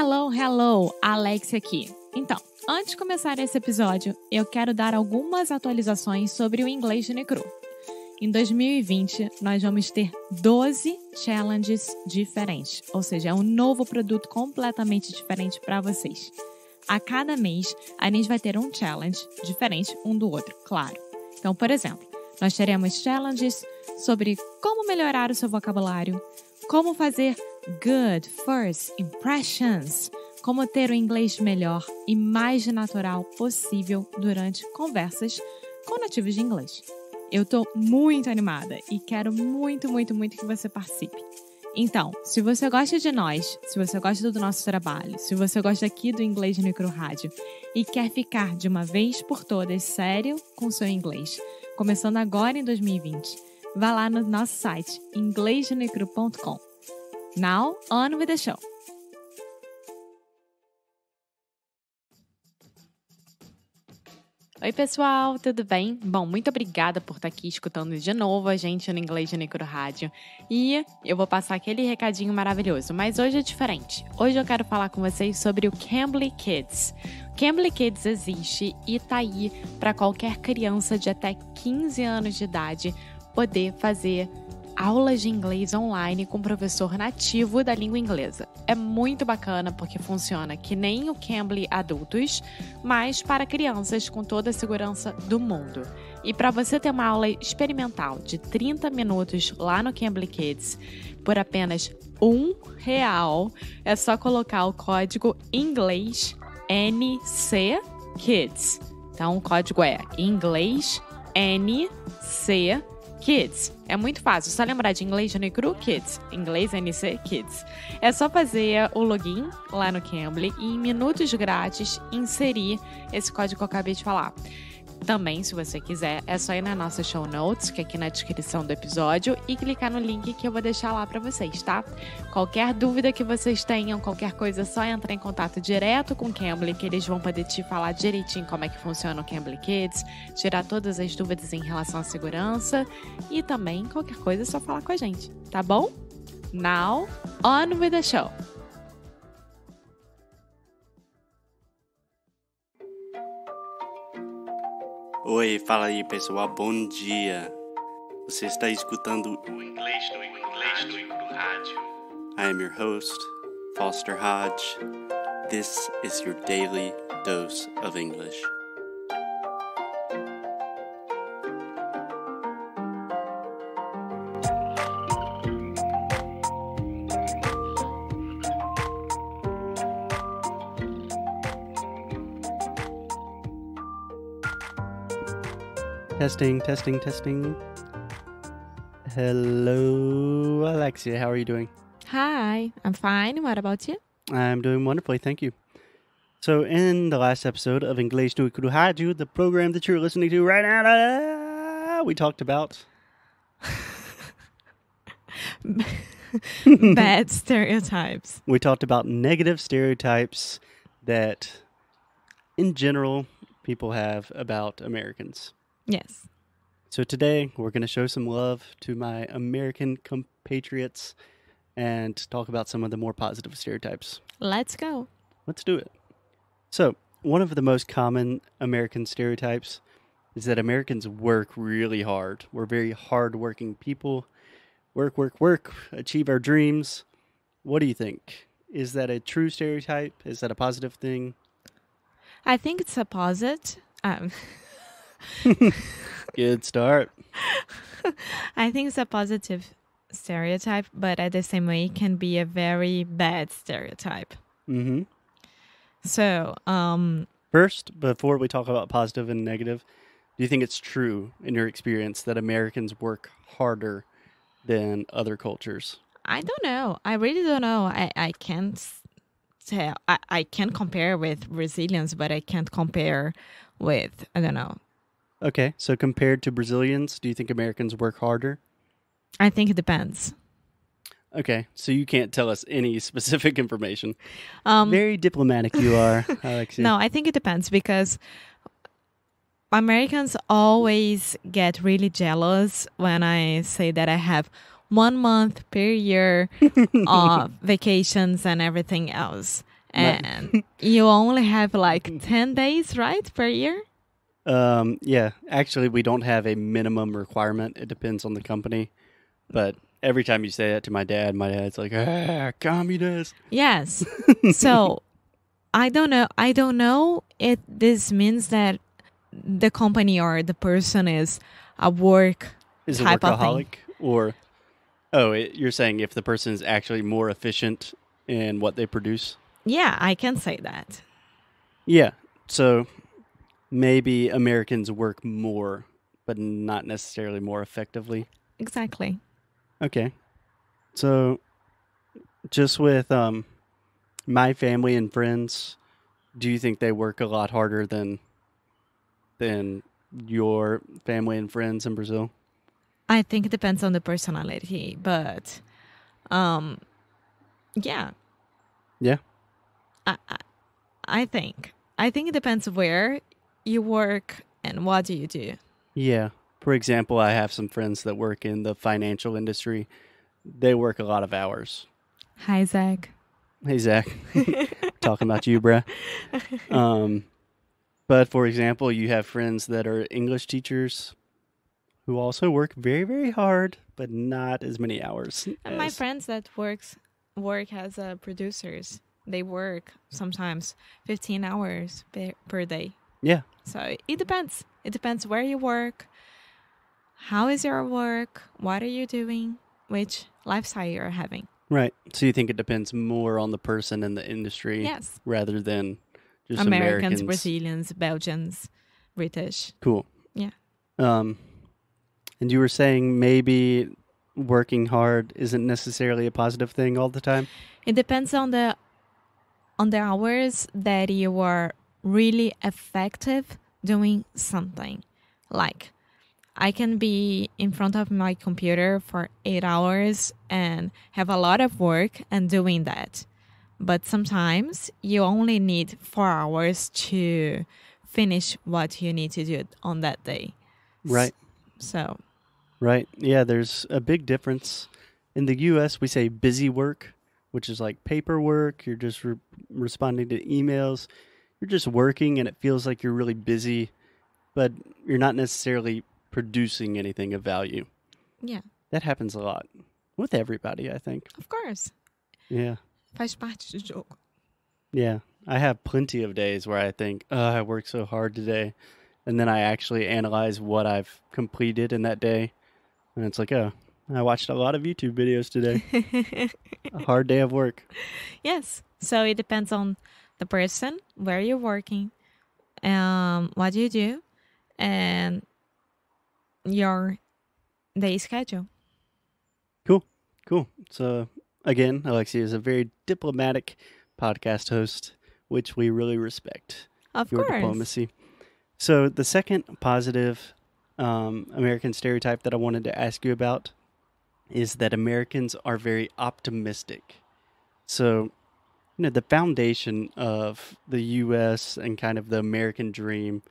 Hello, Alex aqui. Então, antes de começar esse episódio, eu quero dar algumas atualizações sobre o inglês de Necru. Em 2020, nós vamos ter 12 challenges diferentes, ou seja, é um novo produto completamente diferente para vocês. A cada mês, a gente vai ter um challenge diferente um do outro, claro. Então, por exemplo, nós teremos challenges sobre como melhorar o seu vocabulário, como fazer good first impressions, como ter o inglês melhor e mais natural possível durante conversas com nativos de inglês. Eu tô muito animada e quero muito que você participe. Então, se você gosta de nós, se você gosta do nosso trabalho, se você gosta aqui do Inglês de Necru Rádio e quer ficar de uma vez por todas sério com o seu inglês, começando agora em 2020, vá lá no nosso site inglesdenecru.com. Now, on with the show! Oi, pessoal, tudo bem? Bom, muito obrigada por estar aqui escutando de novo a gente no Inglês de Necru Rádio. E eu vou passar aquele recadinho maravilhoso, mas hoje é diferente. Hoje eu quero falar com vocês sobre o Cambly Kids. O Cambly Kids existe e tá aí para qualquer criança de até 15 anos de idade poder fazer aulas de inglês online com professor nativo da língua inglesa. É muito bacana porque funciona que nem o Cambly Adultos, mas para crianças com toda a segurança do mundo. E para você ter uma aula experimental de 30 minutos lá no Cambly Kids, por apenas R$1, é só colocar o código inglês NC Kids. Então o código é inglês NC Kids. É muito fácil, só lembrar de Inglês de Necru Kids, Inglês NC Kids. É só fazer o login lá no Cambly e em minutos grátis inserir esse código que eu acabei de falar. Também, se você quiser, é só ir na nossa show notes, que é aqui na descrição do episódio, e clicar no link que eu vou deixar lá para vocês, tá? Qualquer dúvida que vocês tenham, qualquer coisa, é só entrar em contato direto com o Cambly, que eles vão poder te falar direitinho como é que funciona o Cambly Kids, tirar todas as dúvidas em relação à segurança, e também, qualquer coisa, é só falar com a gente, tá bom? Now, on with the show! Oi, fala aí pessoal, bom dia. Você está escutando o Inglês no Rádio. I am your host, Foster Hodge. This is your daily dose of English. Testing. Hello, Alexia. How are you doing? Hi, I'm fine. What about you? I'm doing wonderfully, thank you. So, in the last episode of Inglês no Rádio, the program that you're listening to right now, we talked about bad stereotypes. We talked about negative stereotypes that, in general, people have about Americans. Yes. So today, we're going to show some love to my American compatriots and talk about some of the more positive stereotypes. Let's go. Let's do it. So, one of the most common American stereotypes is that Americans work really hard. We're very hard-working people. Work, achieve our dreams. What do you think? Is that a true stereotype? Is that a positive thing? I think it's a positive. Good start. I think it's a positive stereotype, but at the same way, it can be a very bad stereotype. Mm-hmm. So, first, before we talk about positive and negative, do you think it's true in your experience that Americans work harder than other cultures? I don't know. I really don't know. I can't tell. I can compare with Brazilians, but I can't compare with, I don't know. Okay, so compared to Brazilians, do you think Americans work harder? I think it depends. Okay, so you can't tell us any specific information. Very diplomatic you are, Alexia. No, I think it depends because Americans always get really jealous when I say that I have 1 month per year of vacations and everything else. And you only have like 10 days, right, per year? Yeah, actually, we don't have a minimum requirement. It depends on the company. But every time you say that to my dad's like, communist. Yes. So I don't know. I don't know if this means that the company or the person is a work Is a type of thing. workaholic? Or, you're saying if the person is actually more efficient in what they produce? Yeah, I can say that. Yeah. So maybe Americans work more, but not necessarily more effectively. Exactly. Okay. So just with my family and friends, do you think they work a lot harder than your family and friends in Brazil? I think it depends on the personality, but um, yeah, Yeah. I, I, I think it depends where you work and what do you do. Yeah. For example, I have some friends that work in the financial industry. They work a lot of hours. Hi, Zach. Hey, Zach. Talking about you, bruh. But for example, you have friends that are English teachers who also work very, very hard, but not as many hours. And my friends that work as producers, they work sometimes 15 hours per day. Yeah. So it depends. It depends where you work, how is your work, what are you doing, which lifestyle you're having. Right. So you think it depends more on the person in the industry Yes. rather than just Americans, Americans. Brazilians, Belgians, British. Cool. Yeah. And you were saying maybe working hard isn't necessarily a positive thing all the time? It depends on the hours that you are really effective doing something. Like I can be in front of my computer for 8 hours and have a lot of work and doing that. But sometimes you only need 4 hours to finish what you need to do on that day. Right. So. Right. Yeah, there's a big difference. In the U.S., we say busy work, which is like paperwork. You're just responding to emails. You're just working and it feels like you're really busy, but you're not necessarily producing anything of value. Yeah. That happens a lot with everybody, I think. Of course. Yeah. Faz parte do jogo. Yeah. I have plenty of days where I think, I worked so hard today. And then I actually analyze what I've completed in that day. And it's like, I watched a lot of YouTube videos today. A hard day of work. Yes. So it depends on the person, where you're working, what you do, and your day schedule. Cool. So, again, Alexia is a very diplomatic podcast host, which we really respect. Of your course. Diplomacy. So, the second positive American stereotype that I wanted to ask you about is that Americans are very optimistic. So, the foundation of the U.S. and kind of the American dream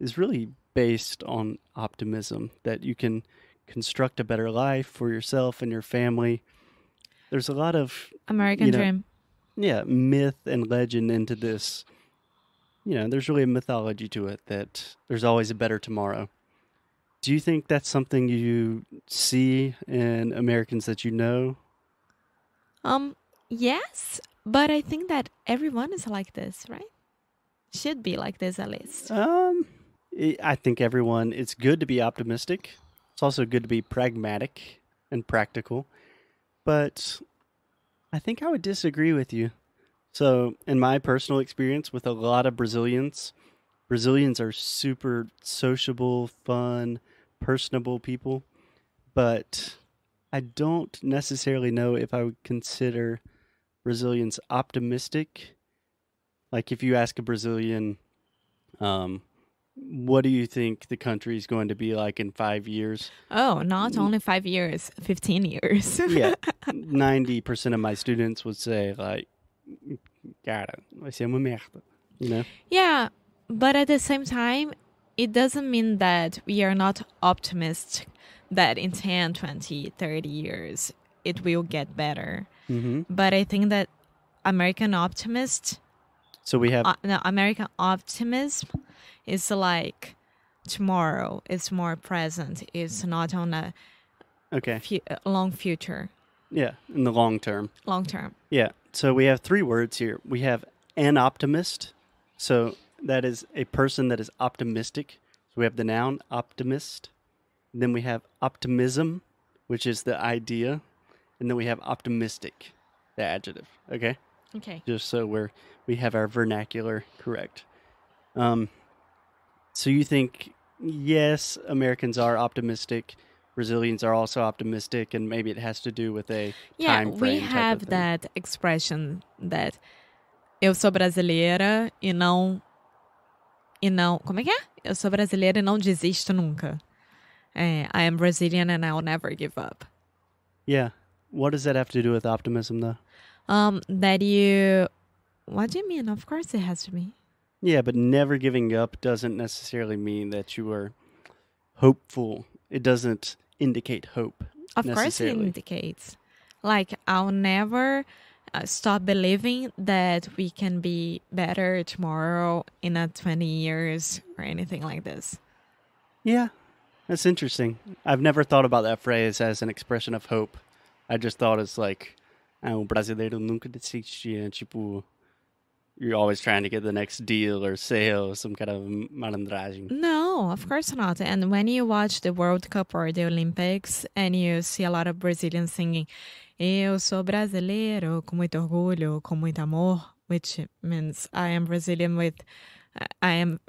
is really based on optimism, that you can construct a better life for yourself and your family. There's a lot of American dream. Yeah, myth and legend into this. There's really a mythology to it that there's always a better tomorrow. Do you think that's something you see in Americans that you know? Yes, but I think that everyone is like this, right? Should be like this at least. I think everyone, it's good to be optimistic. It's also good to be pragmatic and practical. But I think I would disagree with you. So, in my personal experience with a lot of Brazilians are super sociable, fun, personable people. But I don't necessarily know if I would consider Brazilians optimistic. Like if you ask a Brazilian, what do you think the country is going to be like in 5 years? Oh, not only 5 years, 15 years. Yeah, 90% of my students would say like, cara, vai ser uma merda, Yeah, but at the same time, it doesn't mean that we are not optimistic that in 10, 20, 30 years it will get better. Mm-hmm. But I think that American optimist. So we have No, American optimism is like tomorrow. It's more present. It's not on a okay. long future, Yeah, in the long term. long term. Yeah. So we have 3 words here. We have an optimist. So that is a person that is optimistic. So we have the noun optimist. Then we have optimism, which is the idea. And then we have optimistic, the adjective. Okay? Okay. Just so we have our vernacular correct. So you think, yes, Americans are optimistic. Brazilians are also optimistic, and maybe it has to do with a time frame. We have that expression that eu sou brasileira e não, como é que é? Eu sou brasileira e não desisto nunca. I am Brazilian and I'll never give up. Yeah. What does that have to do with optimism, though? That you, what do you mean? Of course it has to be. Yeah, but never giving up doesn't necessarily mean that you are hopeful. It doesn't indicate hope. Of course it indicates. Like, I'll never stop believing that we can be better tomorrow in 20 years or anything like this. Yeah, that's interesting. I've never thought about that phrase as an expression of hope. I just thought it's like, brasileiro nunca desiste. Tipo, you're always trying to get the next deal or sale, some kind of malandragem. No, of course not. And when you watch the World Cup or the Olympics and you see a lot of Brazilians singing, eu sou brasileiro, com muito orgulho, com muito amor, which means I am Brazilian with, I am,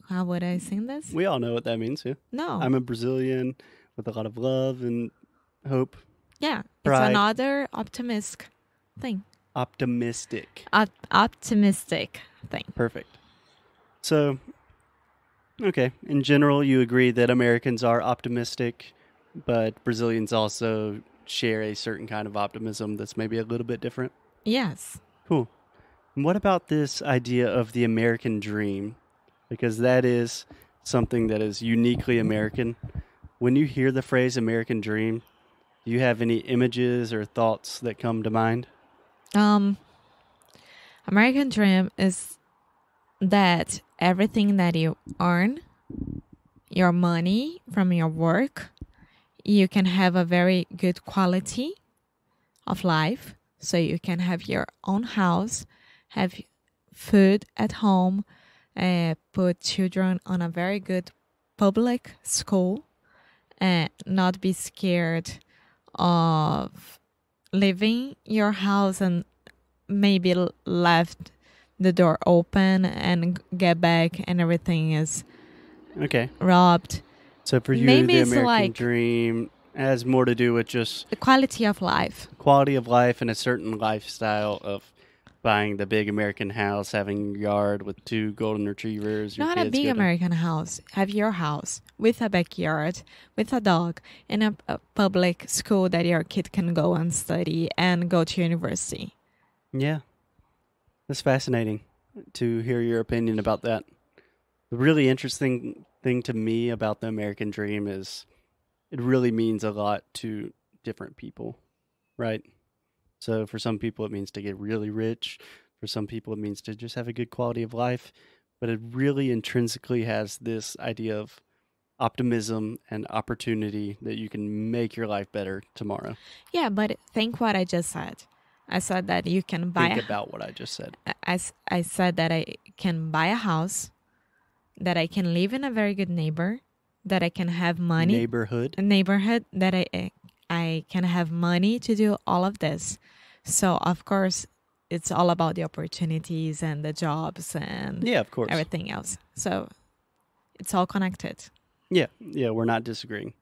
how would I sing this? We all know what that means, yeah. No. I'm a Brazilian with a lot of love and hope. Yeah, pride. It's another optimistic thing. Optimistic. Optimistic thing. Perfect. So, okay. In general, you agree that Americans are optimistic, but Brazilians also share a certain kind of optimism that's maybe a little bit different? Yes. Cool. And what about this idea of the American dream? Because that is something that is uniquely American. When you hear the phrase American dream, do you have any images or thoughts that come to mind? American dream is that everything that you earn, your money from your work, you can have a very good quality of life. So you can have your own house, have food at home, put children on a very good public school, and not be scared of leaving your house and maybe left the door open and get back and everything is robbed. So for you, maybe the it's American like dream has more to do with just the quality of life. Quality of life and a certain lifestyle of buying the big American house, having a yard with 2 golden retrievers. Not a big American house. Have your house with a backyard, with a dog, and a public school that your kid can go and study and go to university. Yeah. That's fascinating to hear your opinion about that. The really interesting thing to me about the American dream is it really means a lot to different people, right? So for some people, it means to get really rich. For some people, it means to just have a good quality of life. But it really intrinsically has this idea of optimism and opportunity that you can make your life better tomorrow. Yeah, but think what I just said. I said that you can buy... Think about what I just said. I said that I can buy a house, that I can live in a very good neighborhood, that I can have money... Neighborhood, that I can have money to do all of this. So, of course, it's all about the opportunities and the jobs and of course, everything else. So, it's all connected. Yeah, we're not disagreeing.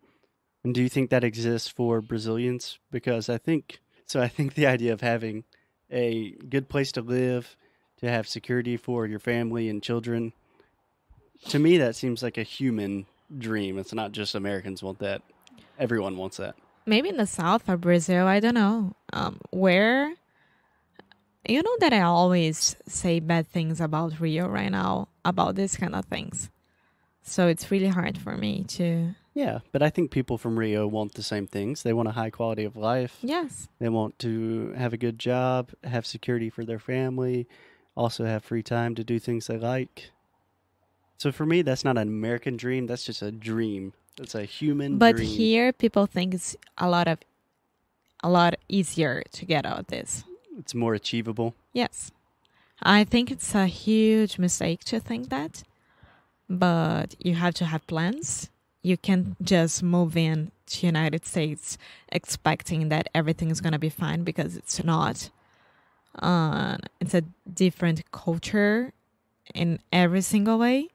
And do you think that exists for Brazilians? Because I think the idea of having a good place to live, to have security for your family and children, to me, that seems like a human dream. It's not just Americans want that. Everyone wants that. Maybe in the south of Brazil, I don't know. Where, you know that I always say bad things about Rio right now, about these kind of things. So it's really hard for me to... Yeah, but I think people from Rio want the same things. They want a high quality of life. Yes. They want to have a good job, have security for their family, also have free time to do things they like. So for me, that's not an American dream. That's just a dream. It's a human But dream. here, people think it's a lot easier to get out this. It's more achievable. Yes. I think it's a huge mistake to think that. But you have to have plans. You can't just move in to United States expecting that everything is going to be fine, because it's not. It's a different culture in every single way.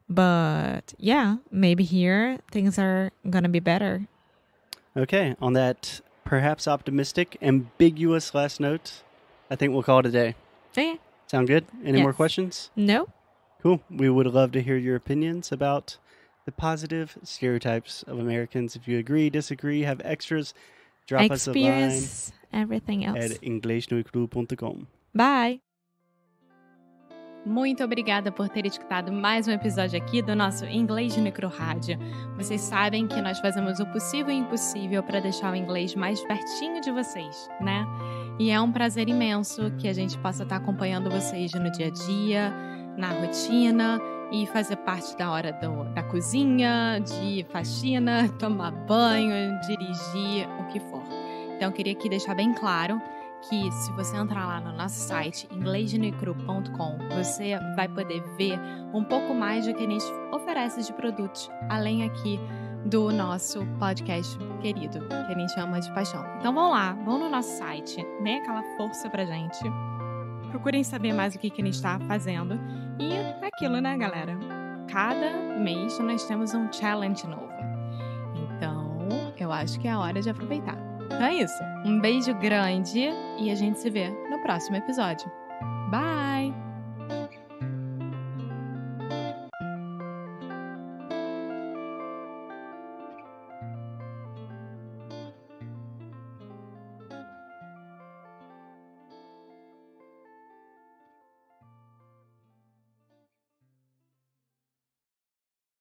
But yeah, maybe here things are going to be better. Okay, on that perhaps optimistic, ambiguous last note, I think we'll call it a day. Okay. Sound good? Any Yes. more questions? No? Cool. We would love to hear your opinions about the positive stereotypes of Americans. If you agree, disagree, have extras, drop us a line Experience everything else. at inglesnoicru.com. Bye! Muito obrigada por ter escutado mais um episódio aqui do nosso Inglês de Micro Rádio. Vocês sabem que nós fazemos o possível e impossível para deixar o inglês mais pertinho de vocês, né? E é um prazer imenso que a gente possa estar acompanhando vocês no dia a dia, na rotina, e fazer parte da hora da cozinha, de faxina, tomar banho, dirigir, o que for. Então, eu queria aqui deixar bem claro que se você entrar lá no nosso site, inglesnoicru.com, você vai poder ver um pouco mais do que a gente oferece de produtos, além aqui do nosso podcast querido, que a gente chama de paixão. Então vão lá, vão no nosso site, dê aquela força pra gente. Procurem saber mais o que a gente está fazendo. E aquilo, né, galera? Cada mês nós temos um challenge novo. Então, eu acho que é a hora de aproveitar. Então é isso. Um beijo grande e a gente se vê no próximo episódio. Bye!